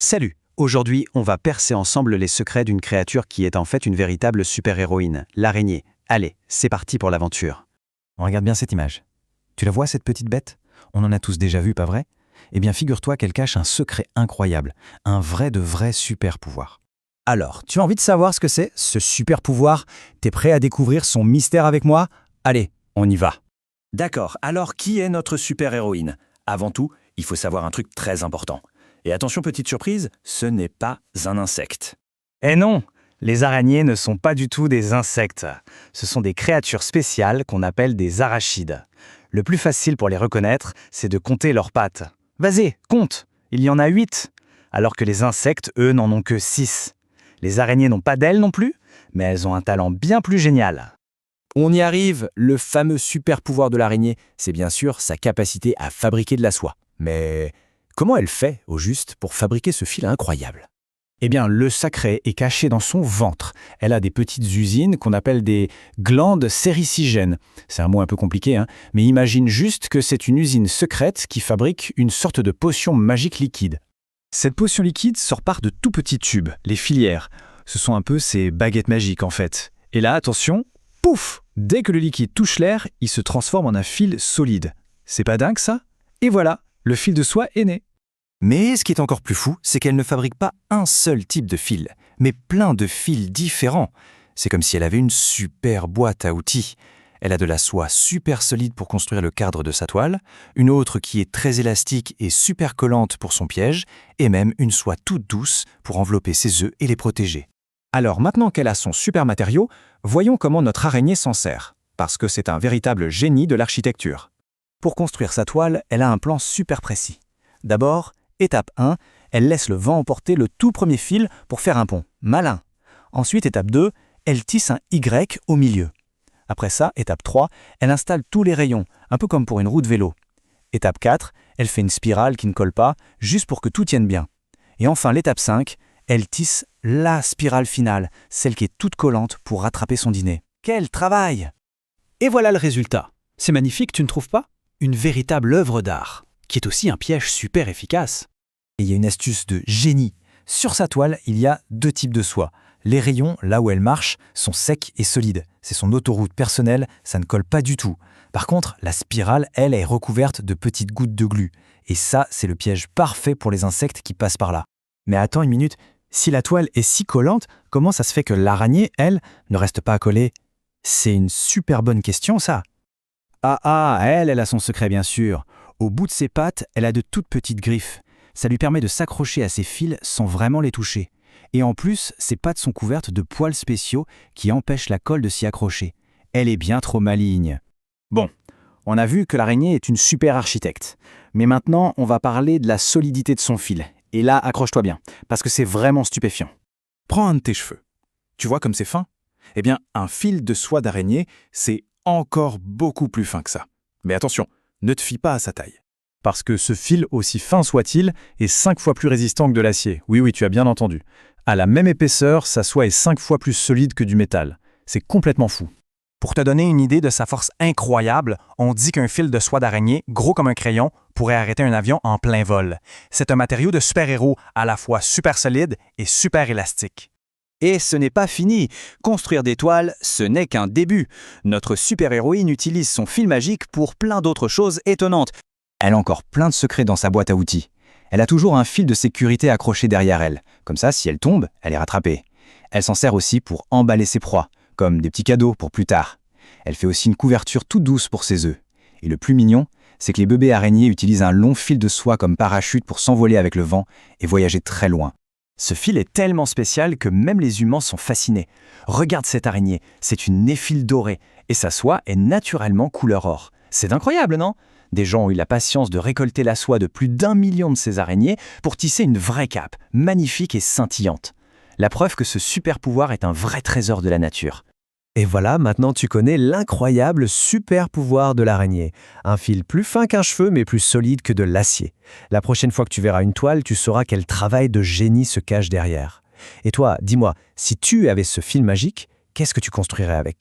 Salut! Aujourd'hui, on va percer ensemble les secrets d'une créature qui est en fait une véritable super-héroïne, l'araignée. Allez, c'est parti pour l'aventure. Regarde bien cette image. Tu la vois, cette petite bête? On en a tous déjà vu, pas vrai? Eh bien, figure-toi qu'elle cache un secret incroyable, un vrai de vrai super pouvoir. Alors, tu as envie de savoir ce que c'est, ce super pouvoir? T'es prêt à découvrir son mystère avec moi? Allez, on y va. D'accord, alors qui est notre super-héroïne? Avant tout, il faut savoir un truc très important. Et attention, petite surprise, ce n'est pas un insecte. Eh non, les araignées ne sont pas du tout des insectes. Ce sont des créatures spéciales qu'on appelle des arachides. Le plus facile pour les reconnaître, c'est de compter leurs pattes. Vas-y, compte, il y en a 8, alors que les insectes, eux, n'en ont que 6. Les araignées n'ont pas d'ailes non plus, mais elles ont un talent bien plus génial. On y arrive, le fameux super pouvoir de l'araignée, c'est bien sûr sa capacité à fabriquer de la soie. Mais comment elle fait, au juste, pour fabriquer ce fil incroyable? Eh bien, le secret est caché dans son ventre. Elle a des petites usines qu'on appelle des glandes séricigènes. C'est un mot un peu compliqué, hein, mais imagine juste que c'est une usine secrète qui fabrique une sorte de potion magique liquide. Cette potion liquide sort par de tout petits tubes, les filières. Ce sont un peu ces baguettes magiques en fait. Et là, attention, pouf! Dès que le liquide touche l'air, il se transforme en un fil solide. C'est pas dingue ça? Et voilà, le fil de soie est né. Mais ce qui est encore plus fou, c'est qu'elle ne fabrique pas un seul type de fil, mais plein de fils différents. C'est comme si elle avait une super boîte à outils. Elle a de la soie super solide pour construire le cadre de sa toile, une autre qui est très élastique et super collante pour son piège, et même une soie toute douce pour envelopper ses œufs et les protéger. Alors maintenant qu'elle a son super matériau, voyons comment notre araignée s'en sert, parce que c'est un véritable génie de l'architecture. Pour construire sa toile, elle a un plan super précis. D'abord, étape 1, elle laisse le vent emporter le tout premier fil pour faire un pont. Malin. Ensuite, étape 2, elle tisse un Y au milieu. Après ça, étape 3, elle installe tous les rayons, un peu comme pour une roue de vélo. Étape 4, elle fait une spirale qui ne colle pas, juste pour que tout tienne bien. Et enfin, l'étape 5, elle tisse la spirale finale, celle qui est toute collante pour rattraper son dîner. Quel travail! Et voilà le résultat. C'est magnifique, tu ne trouves pas? Une véritable œuvre d'art, qui est aussi un piège super efficace. Et il y a une astuce de génie. Sur sa toile, il y a deux types de soie. Les rayons, là où elle marche, sont secs et solides. C'est son autoroute personnelle, ça ne colle pas du tout. Par contre, la spirale, elle, est recouverte de petites gouttes de glu. Et ça, c'est le piège parfait pour les insectes qui passent par là. Mais attends une minute, si la toile est si collante, comment ça se fait que l'araignée, elle, ne reste pas collée? C'est une super bonne question, ça. Elle a son secret bien sûr. Au bout de ses pattes, elle a de toutes petites griffes. Ça lui permet de s'accrocher à ses fils sans vraiment les toucher. Et en plus, ses pattes sont couvertes de poils spéciaux qui empêchent la colle de s'y accrocher. Elle est bien trop maligne. Bon, on a vu que l'araignée est une super architecte. Mais maintenant, on va parler de la solidité de son fil. Et là, accroche-toi bien, parce que c'est vraiment stupéfiant. Prends un de tes cheveux. Tu vois comme c'est fin? Eh bien, un fil de soie d'araignée, c'est encore beaucoup plus fin que ça. Mais attention, ne te fie pas à sa taille. Parce que ce fil, aussi fin soit-il, est 5 fois plus résistant que de l'acier. Oui, tu as bien entendu. À la même épaisseur, sa soie est 5 fois plus solide que du métal. C'est complètement fou. Pour te donner une idée de sa force incroyable, on dit qu'un fil de soie d'araignée, gros comme un crayon, pourrait arrêter un avion en plein vol. C'est un matériau de super-héros, à la fois super solide et super élastique. Et ce n'est pas fini. Construire des toiles, ce n'est qu'un début. Notre super-héroïne utilise son fil magique pour plein d'autres choses étonnantes. Elle a encore plein de secrets dans sa boîte à outils. Elle a toujours un fil de sécurité accroché derrière elle. Comme ça, si elle tombe, elle est rattrapée. Elle s'en sert aussi pour emballer ses proies, comme des petits cadeaux pour plus tard. Elle fait aussi une couverture toute douce pour ses œufs. Et le plus mignon, c'est que les bébés araignées utilisent un long fil de soie comme parachute pour s'envoler avec le vent et voyager très loin. Ce fil est tellement spécial que même les humains sont fascinés. Regarde cette araignée, c'est une néphile dorée, et sa soie est naturellement couleur or. C'est incroyable, non? Des gens ont eu la patience de récolter la soie de plus d'1 million de ces araignées pour tisser une vraie cape, magnifique et scintillante. La preuve que ce super pouvoir est un vrai trésor de la nature. Et voilà, maintenant tu connais l'incroyable super pouvoir de l'araignée. Un fil plus fin qu'un cheveu, mais plus solide que de l'acier. La prochaine fois que tu verras une toile, tu sauras quel travail de génie se cache derrière. Et toi, dis-moi, si tu avais ce fil magique, qu'est-ce que tu construirais avec ?